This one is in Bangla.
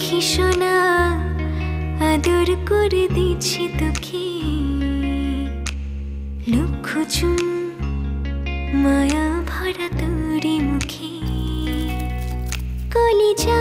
পাখি সোনা আদর করে দিচ্ছি তোকে, লক্ষ চুম মায়া ভরা তোরে মুখে। কলিজা